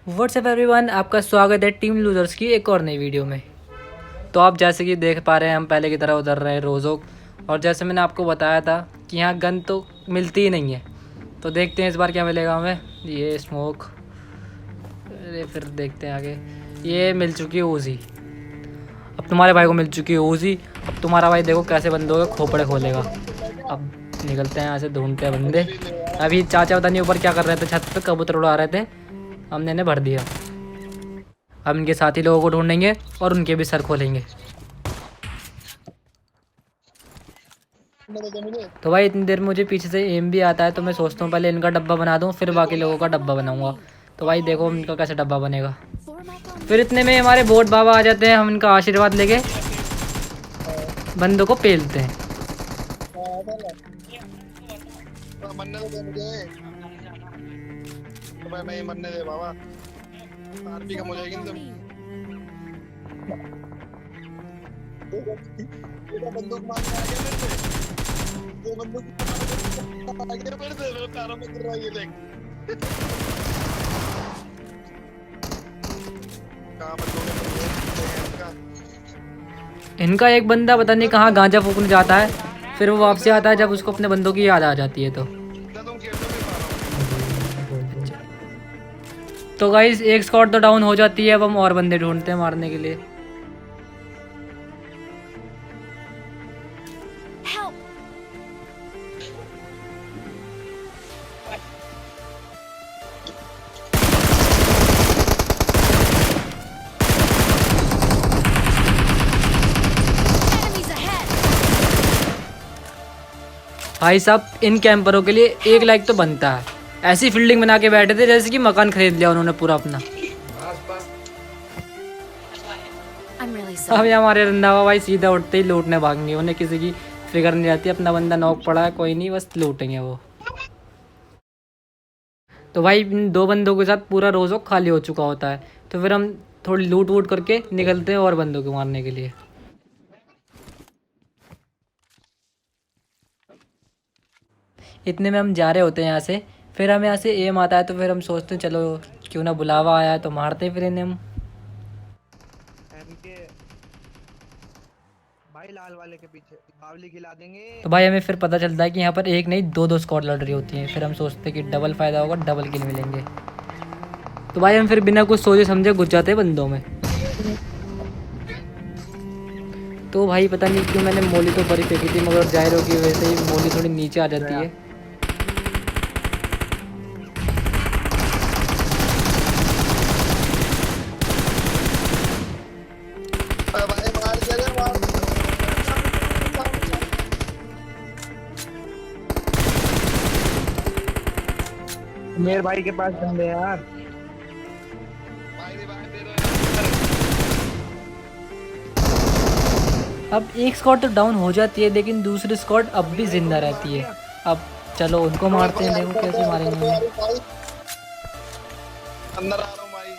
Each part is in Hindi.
व्हाट्सएप एवरीवन, आपका स्वागत है टीम लूजर्स की एक और नई वीडियो में। तो आप जैसे कि देख पा रहे हैं, हम पहले की तरह उतर रहे हैं रोज़ोक। और जैसे मैंने आपको बताया था कि यहाँ गन तो मिलती ही नहीं है, तो देखते हैं इस बार क्या मिलेगा हमें। ये स्मोक, अरे फिर देखते हैं आगे। ये मिल चुकी है ओजी। अब तुम्हारे भाई को मिल चुकी है ओजी। अब तुम्हारा भाई देखो कैसे बंदों के खोपड़े खोलेगा। अब निकलते हैं यहाँ से, ढूंढते हैं बंदे। अभी चाचा पता नहीं ऊपर क्या कर रहे थे, छत पे कबूतर उड़ा रहे थे, हमने इन्हें भर दिया। अब इनके साथी लोगों को ढूंढेंगे और उनके भी सर खोलेंगे। तो भाई इतनी देर मुझे पीछे से एम भी आता है, तो मैं सोचता हूँ पहले इनका डब्बा बना दूँ, फिर बाकी लोगों का डब्बा बनाऊँगा। तो भाई देखो इनका कैसे डब्बा बनेगा। फिर इतने में हमारे बोट बाबा आ जाते हैं, हम इनका आशीर्वाद लेके बंदों को पेलते हैं। मरने दे मुझे, तो भाई मैं मरने दे बाबा। आरपी कम हो जाएगी तुम। ये बंदूक मारने आ गया मेरे से। ये बंदूक मारने आ गया मेरे से, मेरे पैरों में गिर रहा है ये देख। कहाँ बंदूक है इनका एक बंदा पता नहीं कहाँ गांजा फूकने जाता है, फिर वो वापसी आता है जब उसको अपने बंदों की याद आ जाती है। तो गाइस एक स्क्वाड तो डाउन हो जाती है। अब हम और बंदे ढूंढते हैं मारने के लिए। भाई साहब, इन कैंपरों के लिए एक लाइक तो बनता है। ऐसी फील्डिंग बना के बैठे थे जैसे कि मकान खरीद लिया उन्होंने पूरा अपना। अब ये हमारे रंधावा भाई सीधा उठते ही लूटने भागेंगे, उन्हें किसी की फिक्र नहीं रहती। अपना बंदा नॉक पड़ा है, कोई नहीं, बस लूटेंगे वो। तो भाई इन दो बंदों के साथ पूरा रोज़ो खाली हो चुका होता है, तो फिर हम थोड़ी लूट वूट करके निकलते हैं और बंदों को मारने के लिए। इतने में हम जा रहे होते हैं यहाँ से। फिर हमें यहाँ से एम आता है, तो फिर हम सोचते हैं चलो क्यों ना बुलावा आया है तो मारते हैं फिर इन्हें हम। भाई लाल वाले के पीछे बावली खिला देंगे। तो भाई हमें फिर पता चलता है कि यहाँ पर एक नहीं दो दो स्क्वाड लड़ रही होती हैं। फिर हम सोचते हैं कि डबल फ़ायदा होगा, डबल किल मिलेंगे। तो भाई हम फिर बिना कुछ सोचे समझे घुस जाते हैं बंदों में। तो भाई पता नहीं क्यों मैंने मोली तो ऊपर ही फेंकी थी, मगर जाहिर होगी वैसे ही मोली थोड़ी नीचे आ जाती है। भाई मार दिया रे, मार। मेरे भाई के पास बंदे हैं यार। अब एक स्क्वाड तो डाउन हो जाती है, लेकिन दूसरी स्क्वाड अब भी जिंदा रहती है। अब चलो उनको मारते हैं, देखो कैसे मारेंगे उन्हें। अंदर आ रहा हूँ भाई।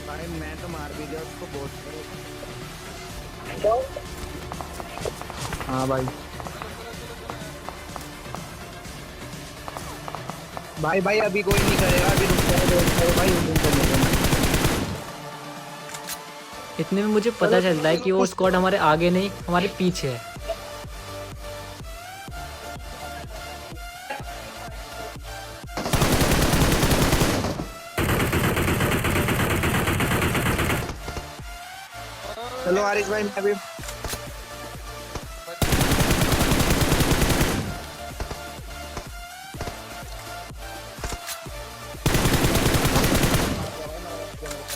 भाई मैं तो मार भी दिया उसको बहुत। हाँ भाई भाई भाई अभी कोई नहीं करेगा, अभी रुक जाओ भाई, उधर चलेगा। इतने में मुझे पता चलता है कि वो स्क्वाड हमारे आगे नहीं हमारे पीछे है। चलो आरिश भाई, मैं भी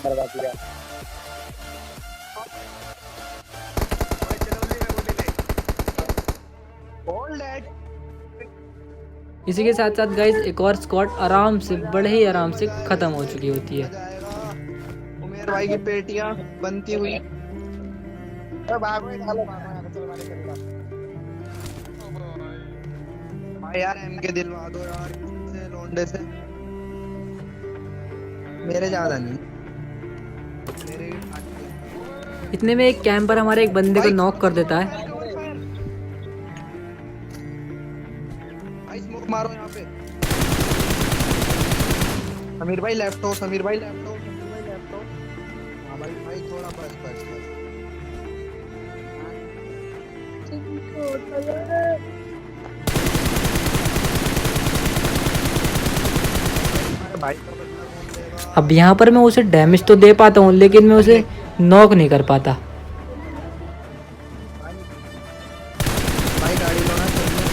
बर्बाद किया। Hold that. इसी के साथ साथ गाइस एक और स्क्वाड आराम से, बड़े ही आराम से ख़त्म हो चुकी होती है। जाएगा उमेर भाई की पेटियां बनती हुई। भागो डालो यहाँ से, चलो मैंने करेगा। भाई यार एम के दिलवा दो यार से लोंडे से। मेरे ज्यादा नहीं, मेरे भी फाट गए। इतने में एक कैंपर हमारे एक बंदे को नॉक कर देता है। भाई स्मोक मारो यहाँ पे। समीर भाई लेफ्ट हो, समीर भाई लेफ्ट हो, समीर भाई लेफ्ट हो। हाँ भाई भाई थोड़ा बस बस बस। हमारे भाई का बंदा कौन देगा? अब यहाँ पर मैं उसे डैमेज तो दे पाता हूँ, लेकिन मैं उसे नॉक नहीं कर पाता। भाई गाड़ी लो ना चलिए।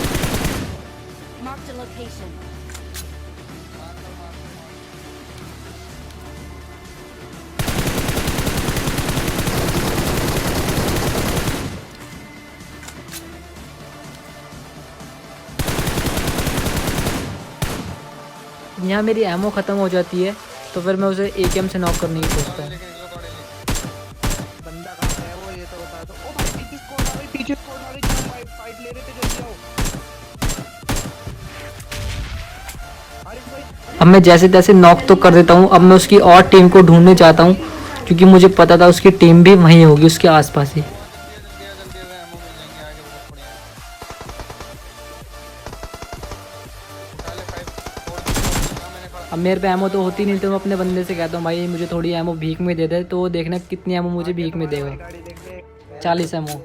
Marked a location. यहाँ मेरी एमो ख़त्म हो जाती है, तो फिर मैं उसे AKM से नॉक करने की सोचता हूँ। बंदा कहाँ है वो ये तो बता दो। ओ भाई पीछे स्क्वाड आ गई, पीछे स्क्वाड आ गई। चलो भाई फाइट ले रहे थे, जल्दी आओ। हारिस भाई अब मैं जैसे तैसे नॉक तो कर देता हूँ। अब मैं उसकी और टीम को ढूंढने चाहता हूँ, क्योंकि मुझे पता था उसकी टीम भी वहीं होगी, उसके आसपास ही। अब मेरे पे एमो तो होती नहीं, तो मैं अपने बंदे से कहता हूँ भाई मुझे थोड़ी एमो भीख में दे दे। तो वो देखना कितनी एमो मुझे भीख में देगा। गाड़ी देख ले। 40 एमो।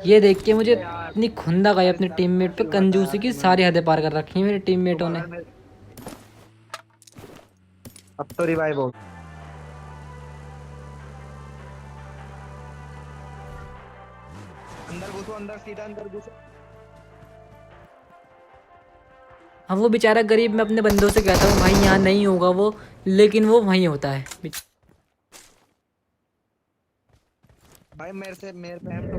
ये देख के मुझे इतनी खुंदा गई अपने टीममेट पे, कंजूसी की सारी हदें पार कर रखी हैं मेरे टीममेटों ने। अब तो रिवाइव हो। अंदर घुसो, अंदर सीधा अंदर घुसो। अब वो बेचारा गरीब, मैं अपने बंदों से कहता हूँ भाई यहाँ नहीं होगा वो, लेकिन वो वहीं होता है। भाई मेरे पे हम तो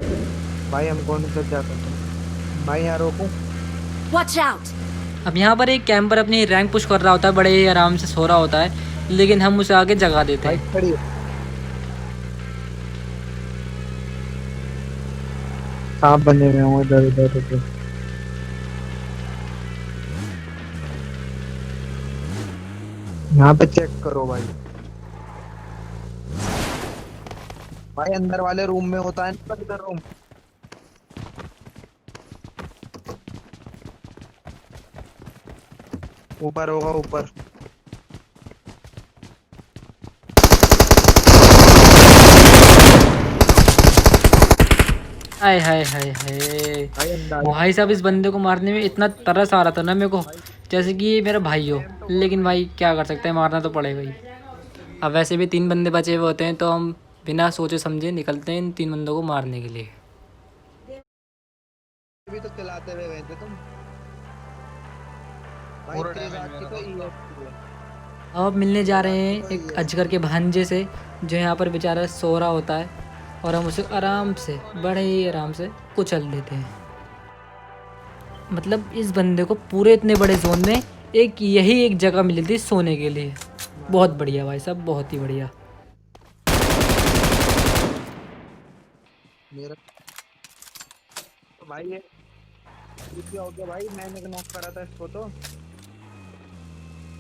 भाई हम कौन सा क्या करते हैं भाई, यहाँ रोको। Watch out! अब यहाँ पर एक कैंपर अपनी रैंक पुश कर रहा होता है, बड़े ही आराम से सो रहा होता है, लेकिन हम उसे आगे जगा देते भाई हैं। खड़ी हो। सांप बने हुए हैं इधर उधर उधर। यहाँ पे चेक करो भाई। भाई अंदर वाले रूम में होता है ना इधर रूम। ऊपर होगा ऊपर। हाय हाय हाय हाय भाई अंदर भाई साहब, इस बंदे को मारने में इतना तरस आ रहा था ना मेरे को, जैसे कि ये मेरा भाई हो। लेकिन भाई क्या कर सकते हैं, मारना तो पड़ेगा ही। अब वैसे भी 3 बंदे बचे हुए होते हैं, तो हम बिना सोचे समझे निकलते हैं इन 3 बंदों को मारने के लिए। भी तो चलाते हुए गए थे तुम भाई। तेज आग की तो ESP है। अब आप मिलने जा रहे हैं एक अजगर के भांजे से, जो यहाँ पर बेचारा सो रहा होता है, और हम उसे आराम से, बड़े ही आराम से कुचल देते हैं। मतलब इस बंदे को पूरे इतने बड़े जोन में एक यही एक जगह मिली थी सोने के लिए। बहुत बढ़िया भाई साहब, बहुत ही बढ़िया। मेरा तो भाई ये क्या हो गया भाई, मैंने नॉक करा था इसको तो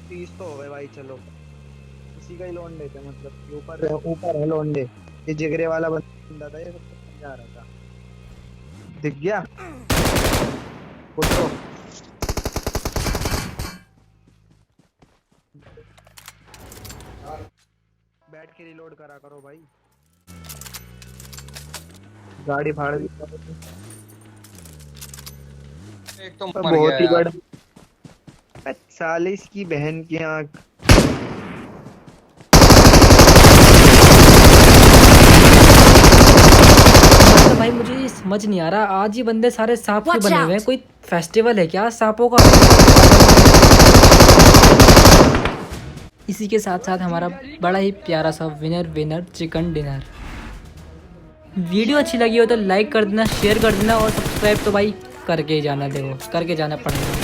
30 तो हो गए भाई। चलो इसी का ही लोन लेते हैं, मतलब ऊपर है लोंडे। ये जिगरे वाला बंदा था, ये सबको जा रहा था। दिख गया उठो। बैठ के रिलोड करा करो भाई। गाड़ी फाड़ दी एक तो तो मर बहुत गया ही यार। बड़ा 40 की बहन की आंख। मतलब भाई मुझे ये समझ नहीं आ रहा, आज ये बंदे सारे सांप के Watch बने हुए हैं। out! कोई फेस्टिवल है क्या सांपों का? इसी के साथ साथ हमारा बड़ा ही प्यारा सा विनर चिकन डिनर। वीडियो अच्छी लगी हो तो लाइक कर देना, शेयर कर देना, और सब्सक्राइब तो भाई करके ही जाना, देखो करके जाना पड़ेगा।